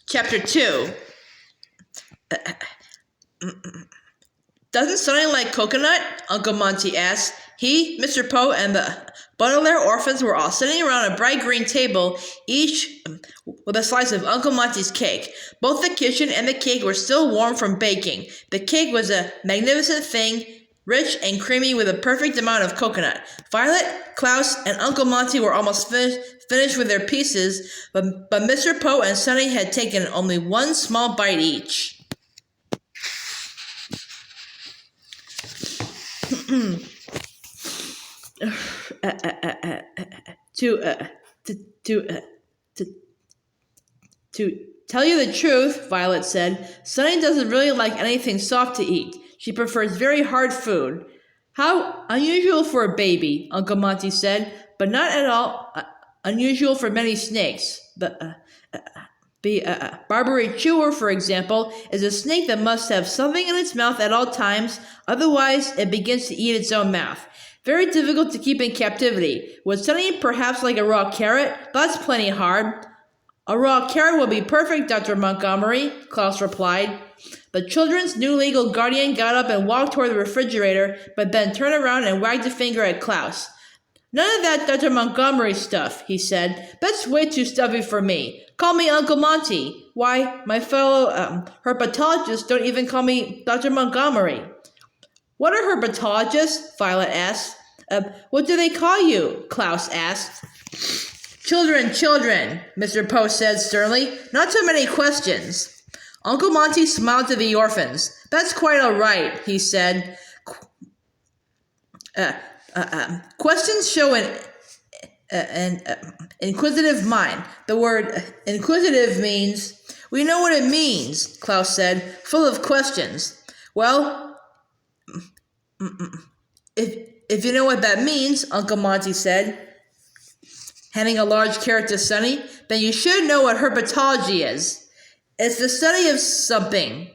Chapter 2. Doesn't Sonny like coconut? Uncle Monty asked. He, Mr. Poe, and the Baudelaire orphans were all sitting around a bright green table, each with a slice of Uncle Monty's cake. Both the kitchen and the cake were still warm from baking. The cake was a magnificent thing, rich and creamy with a perfect amount of coconut. Violet, Klaus, and Uncle Monty were almost finished with their pieces, but Mr. Poe and Sonny had taken only one small bite each. To tell you the truth, Violet said, Sonny doesn't really like anything soft to eat. She prefers very hard food. How unusual for a baby, Uncle Monty said, but not at all unusual for many snakes. The Barbary chewer, for example, is a snake that must have something in its mouth at all times, otherwise it begins to eat its own mouth. Very difficult to keep in captivity. Would Sonny perhaps like a raw carrot? That's plenty hard. A raw carrot will be perfect, Dr. Montgomery, Klaus replied. The children's new legal guardian got up and walked toward the refrigerator, but then turned around and wagged a finger at Klaus. None of that Dr. Montgomery stuff, he said. That's way too stuffy for me. Call me Uncle Monty. Why, my fellow herpetologists don't even call me Dr. Montgomery. What are herpetologists? Violet asked. What do they call you? Klaus asked. Children, Mr. Poe said sternly. Not so many questions. Uncle Monty smiled to the orphans. That's quite all right, he said. Questions show an inquisitive mind. The word inquisitive means... We know what it means, Klaus said, full of questions. Well, if you know what that means, Uncle Monty said, handing a large carrot to Sonny, then you should know what herpetology is. It's the study of something,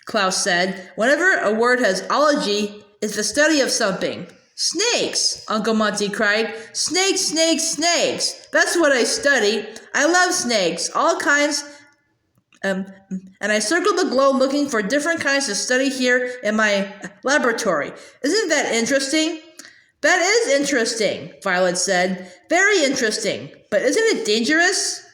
Klaus said. Whenever a word has ology, it's the study of something. Snakes, Uncle Monty cried. Snakes, snakes, snakes. That's what I study. I love snakes, all kinds. And I circled the globe looking for different kinds to study here in my laboratory. Isn't that interesting? That is interesting, Violet said. Very interesting. But isn't it dangerous?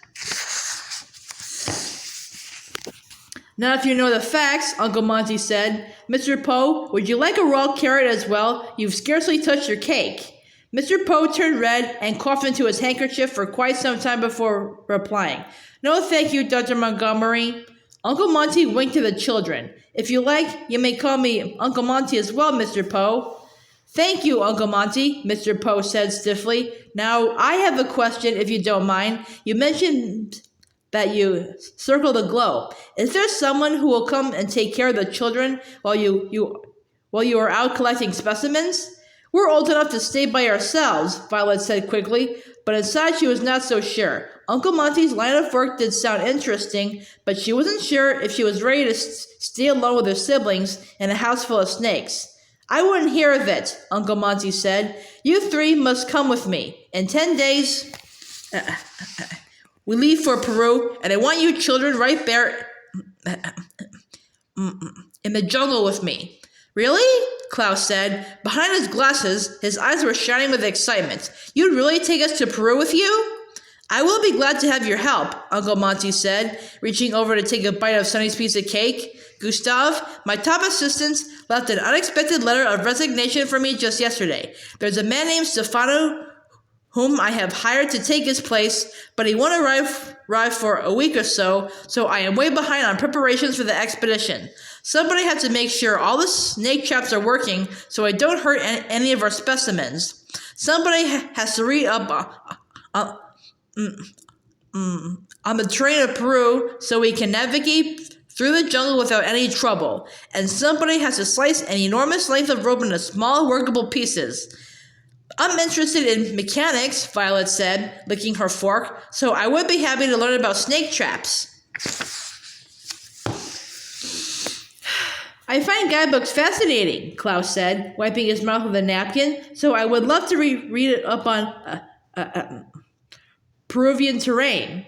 Not if you know the facts, Uncle Monty said. Mr. Poe, would you like a raw carrot as well? You've scarcely touched your cake. Mr. Poe turned red and coughed into his handkerchief for quite some time before replying. No, thank you, Dr. Montgomery. Uncle Monty winked to the children. If you like, you may call me Uncle Monty as well, Mr. Poe. Thank you, Uncle Monty, Mr. Poe said stiffly. Now, I have a question, if you don't mind. You mentioned that you circle the globe. Is there someone who will come and take care of the children while you are out collecting specimens? We're old enough to stay by ourselves, Violet said quickly, but inside she was not so sure. Uncle Monty's line of work did sound interesting, but she wasn't sure if she was ready to stay alone with her siblings in a house full of snakes. I wouldn't hear of it, Uncle Monty said. You three must come with me. In 10 days, we leave for Peru, and I want you children right there in the jungle with me. Really? Klaus said. Behind his glasses, his eyes were shining with excitement. You'd really take us to Peru with you? I will be glad to have your help, Uncle Monty said, reaching over to take a bite of Sonny's piece of cake. Gustave, my top assistant, left an unexpected letter of resignation for me just yesterday. There's a man named Stefano whom I have hired to take his place, but he won't arrive for a week or so I am way behind on preparations for the expedition. Somebody has to make sure all the snake traps are working so I don't hurt any of our specimens. Somebody has to read up on the terrain of Peru so we can navigate through the jungle without any trouble. And somebody has to slice an enormous length of rope into small workable pieces. I'm interested in mechanics, Violet said, licking her fork, so I would be happy to learn about snake traps. I find guidebooks fascinating, Klaus said, wiping his mouth with a napkin, so I would love to read it up on Peruvian terrain.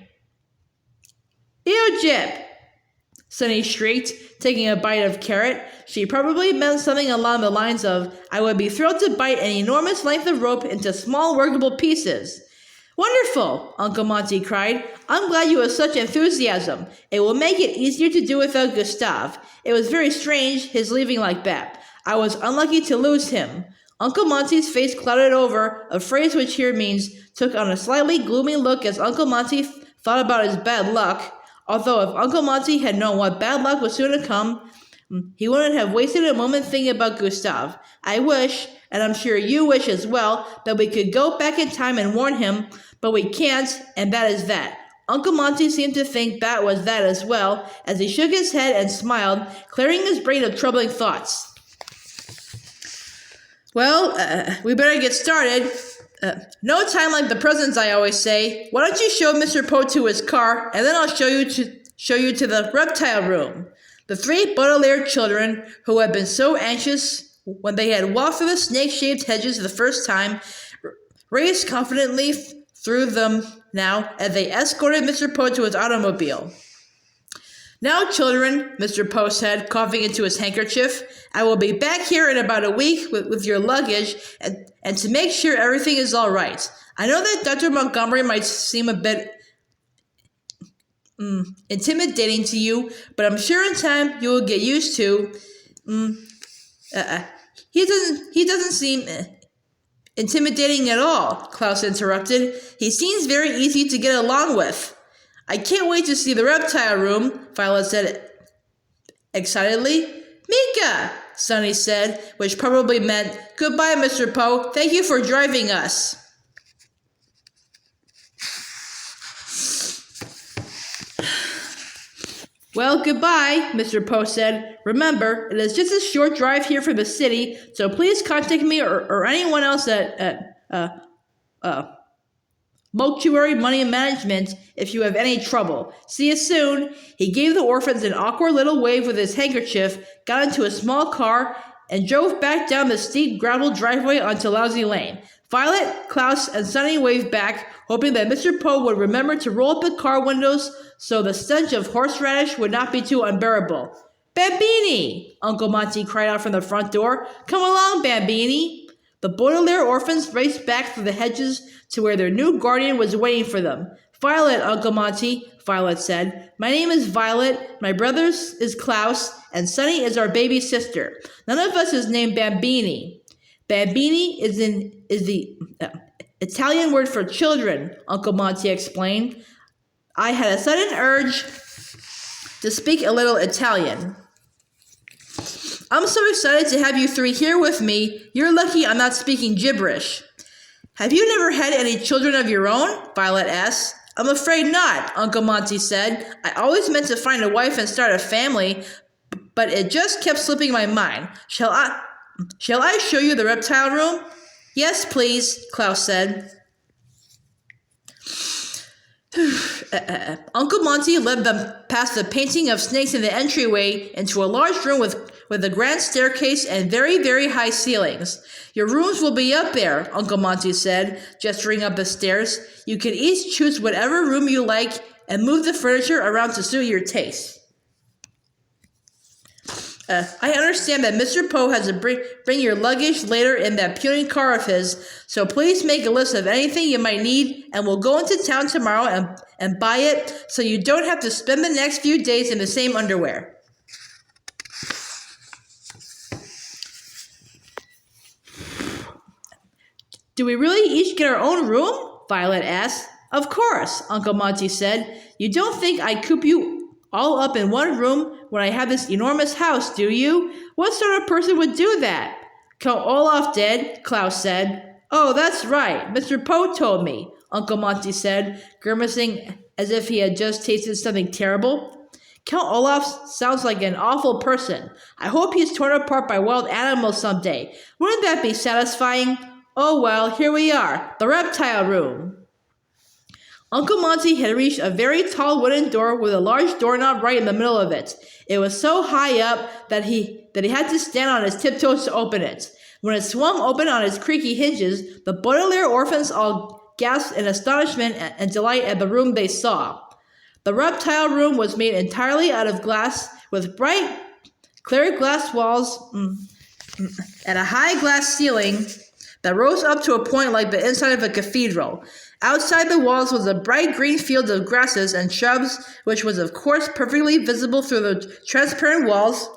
Ew, Jip! Sunny shrieked, taking a bite of carrot. She probably meant something along the lines of, I would be thrilled to bite an enormous length of rope into small workable pieces. Wonderful, Uncle Monty cried. I'm glad you have such enthusiasm. It will make it easier to do without Gustave. It was very strange, his leaving like that. I was unlucky to lose him. Uncle Monty's face clouded over, a phrase which here means, took on a slightly gloomy look as Uncle Monty thought about his bad luck. Although if Uncle Monty had known what bad luck was soon to come, he wouldn't have wasted a moment thinking about Gustave. I wish, and I'm sure you wish as well, that we could go back in time and warn him, but we can't, and that is that. Uncle Monty seemed to think that was that as well, as he shook his head and smiled, clearing his brain of troubling thoughts. Well, we better get started. No time like the present, I always say. Why don't you show Mr. Poe to his car, and then I'll show you to the reptile room. The three Baudelaire children, who had been so anxious when they had walked through the snake-shaped hedges the first time, raced confidently through them now as they escorted Mr. Poe to his automobile. Now, children, Mr. Poe said, coughing into his handkerchief, I will be back here in about a week with your luggage and to make sure everything is all right. I know that Dr. Montgomery might seem a bit intimidating to you, but I'm sure in time you will get used to. He doesn't seem intimidating at all, Klaus interrupted. He seems very easy to get along with. I can't wait to see the reptile room, Violet said excitedly. Mika, Sunny said, which probably meant, goodbye, Mr. Poe. Thank you for driving us. Well, goodbye, Mr. Poe said. Remember, it is just a short drive here from the city, so please contact me or anyone else at Mortuary Money Management if you have any trouble. See you soon. He gave the orphans an awkward little wave with his handkerchief, got into a small car, and drove back down the steep gravel driveway onto Lousy Lane. Violet, Klaus, and Sunny waved back, hoping that Mr. Poe would remember to roll up the car windows so the stench of horseradish would not be too unbearable. Bambini! Uncle Monty cried out from the front door. Come along, Bambini! The Baudelaire orphans raced back through the hedges to where their new guardian was waiting for them. Violet, Uncle Monty, Violet said. My name is Violet, my brother is Klaus, and Sunny is our baby sister. None of us is named Bambini. Bambini is the Italian word for children, Uncle Monty explained. I had a sudden urge to speak a little Italian. I'm so excited to have you three here with me. You're lucky I'm not speaking gibberish. Have you never had any children of your own? Violet asked. I'm afraid not, Uncle Monty said. I always meant to find a wife and start a family, but it just kept slipping my mind. Shall I show you the reptile room? Yes, please, Klaus said. Uncle Monty led them past the painting of snakes in the entryway into a large room with a grand staircase and very, very high ceilings. Your rooms will be up there, Uncle Monty said, gesturing up the stairs. You can each choose whatever room you like and move the furniture around to suit your taste. I understand that Mr. Poe has to bring your luggage later in that puny car of his, so please make a list of anything you might need, and we'll go into town tomorrow and buy it so you don't have to spend the next few days in the same underwear. Do we really each get our own room? Violet asked. Of course, Uncle Monty said. You don't think I'd coop you all up in one room when I have this enormous house, do you? What sort of person would do that? Count Olaf did, Klaus said. Oh, that's right. Mr. Poe told me, Uncle Monty said, grimacing as if he had just tasted something terrible. Count Olaf sounds like an awful person. I hope he's torn apart by wild animals someday. Wouldn't that be satisfying? Oh well, here we are, the reptile room. Uncle Monty had reached a very tall wooden door with a large doorknob right in the middle of it. It was so high up that he had to stand on his tiptoes to open it. When it swung open on its creaky hinges, the Baudelaire orphans all gasped in astonishment and delight at the room they saw. The reptile room was made entirely out of glass with bright, clear glass walls and a high glass ceiling that rose up to a point like the inside of a cathedral. Outside the walls was a bright green field of grasses and shrubs, which was of course perfectly visible through the transparent walls.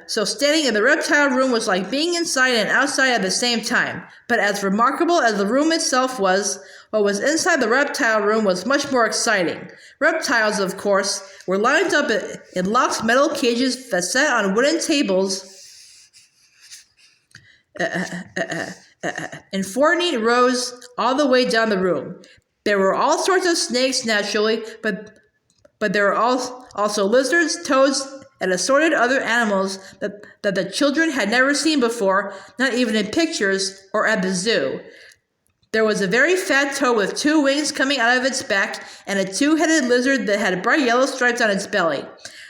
So standing in the reptile room was like being inside and outside at the same time. But as remarkable as the room itself was, what was inside the reptile room was much more exciting. Reptiles, of course, were lined up in locked metal cages that sat on wooden tables in 4 neat rows all the way down the room. There were all sorts of snakes, naturally, but there were also lizards, toads, and assorted other animals that the children had never seen before, not even in pictures or at the zoo. There was a very fat toad with 2 wings coming out of its back, and a 2-headed lizard that had bright yellow stripes on its belly.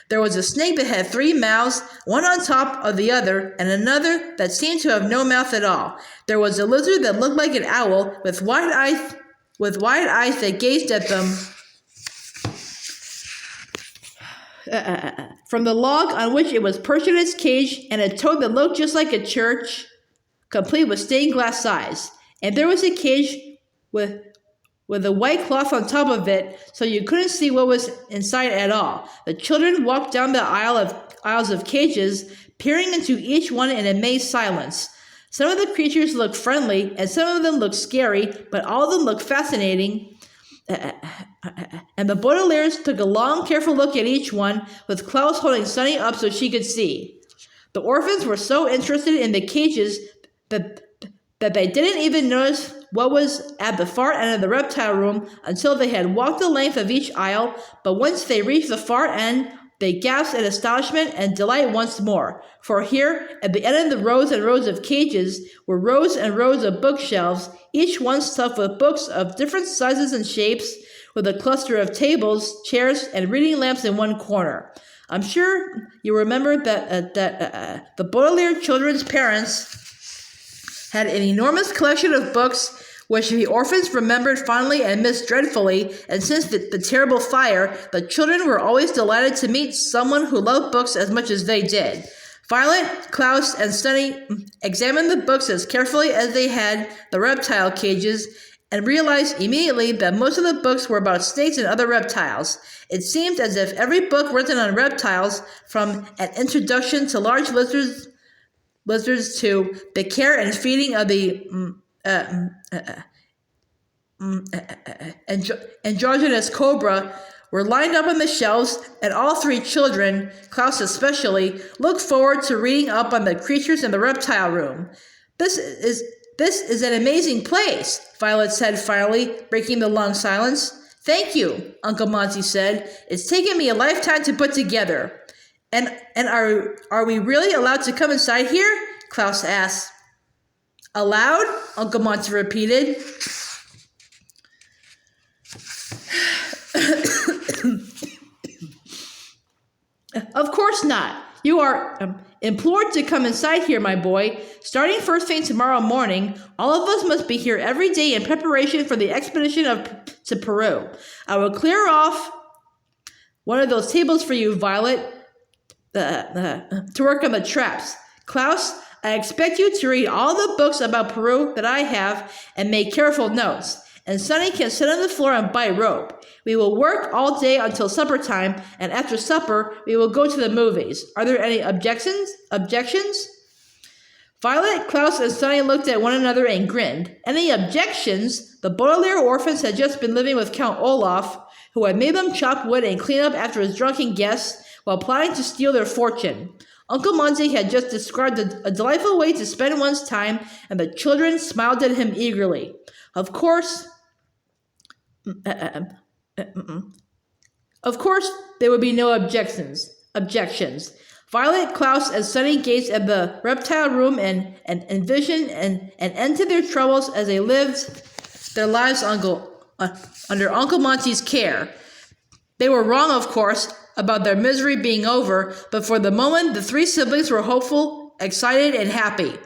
There was a snake that had 3 mouths, one on top of the other, and another that seemed to have no mouth at all. There was a lizard that looked like an owl, with wide eyes that gazed at them from the log on which it was perched in its cage, and a toad that looked just like a church, complete with stained glass eyes. And there was a cage with a white cloth on top of it, so you couldn't see what was inside at all. The children walked down the aisles of cages, peering into each one in amazed silence. Some of the creatures looked friendly, and some of them looked scary, but all of them looked fascinating. And the Baudelaires took a long, careful look at each one, with Klaus holding Sunny up so she could see. The orphans were so interested in the cages that they didn't even notice what was at the far end of the reptile room until they had walked the length of each aisle, but once they reached the far end, they gasped in astonishment and delight once more. For here, at the end of the rows and rows of cages, were rows and rows of bookshelves, each one stuffed with books of different sizes and shapes, with a cluster of tables, chairs, and reading lamps in one corner. I'm sure you remember that the Baudelaire children's parents had an enormous collection of books which the orphans remembered fondly and missed dreadfully, and since the terrible fire, the children were always delighted to meet someone who loved books as much as they did. Violet, Klaus, and Sunny examined the books as carefully as they had the reptile cages, and realized immediately that most of the books were about snakes and other reptiles. It seemed as if every book written on reptiles, from an introduction to large lizards to the care and feeding of the androgynous cobra, were lined up on the shelves, and all 3 children, Klaus especially, looked forward to reading up on the creatures in the reptile room. This is an amazing place, Violet said finally, breaking the long silence. Thank you, Uncle Monty said. It's taken me a lifetime to put together. And are we really allowed to come inside here? Klaus asked. Allowed? Uncle Monty repeated. Of course not. You are implored to come inside here, my boy. Starting first thing tomorrow morning, all of us must be here every day in preparation for the expedition to Peru. I will clear off one of those tables for you, Violet, to work on the traps. Klaus, I expect you to read all the books about Peru that I have and make careful notes. And Sunny can sit on the floor and bite rope. We will work all day until supper time, and after supper, we will go to the movies. Are there any objections? Violet, Klaus, and Sunny looked at one another and grinned. Any objections? The Baudelaire orphans had just been living with Count Olaf, who had made them chop wood and clean up after his drunken guests while plotting to steal their fortune. Uncle Monty had just described a delightful way to spend one's time, and the children smiled at him eagerly. Of course, there would be no objections. Violet, Klaus, and Sunny gazed at the reptile room and envisioned an end to their troubles as they lived their lives under Uncle Monty's care. They were wrong, of course, about their misery being over, but for the moment, the 3 siblings were hopeful, excited, and happy.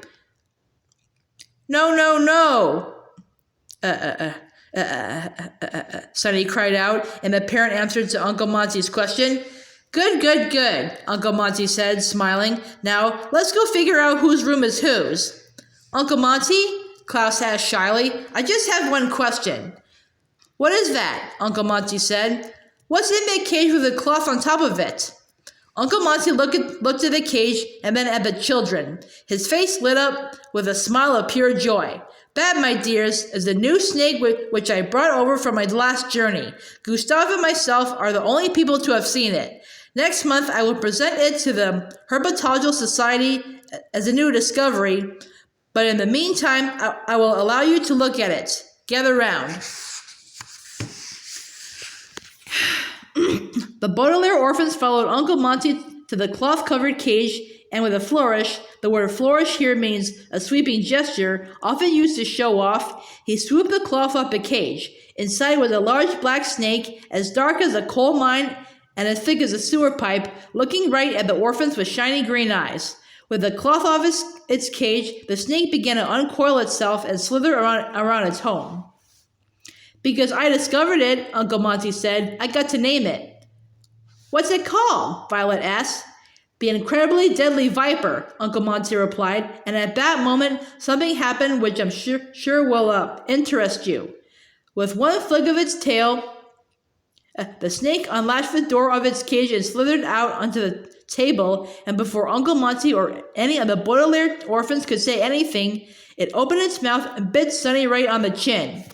No. Sonny cried out in apparent answer to Uncle Monty's question. Good, good, good, Uncle Monty said, smiling. Now, let's go figure out whose room is whose. Uncle Monty? Klaus asked shyly. I just have one question. What is that? Uncle Monty said. What's in that cage with a cloth on top of it? Uncle Monty looked at the cage and then at the children. His face lit up with a smile of pure joy. That, my dears, is the new snake which I brought over from my last journey. Gustave and myself are the only people to have seen it. Next month, I will present it to the Herpetological Society as a new discovery, but in the meantime, I will allow you to look at it. Gather round. The Baudelaire orphans followed Uncle Monty to the cloth-covered cage, and with a flourish, the word flourish here means a sweeping gesture, often used to show off, he swooped the cloth off the cage. Inside was a large black snake, as dark as a coal mine and as thick as a sewer pipe, looking right at the orphans with shiny green eyes. With the cloth off its cage, the snake began to uncoil itself and slither around its home. Because I discovered it, Uncle Monty said, I got to name it. What's it called? Violet asked. The incredibly deadly viper, Uncle Monty replied, and at that moment, something happened which I'm sure will interest you. With one flick of its tail, the snake unlatched the door of its cage and slithered out onto the table, and before Uncle Monty or any of the Baudelaire orphans could say anything, it opened its mouth and bit Sonny right on the chin.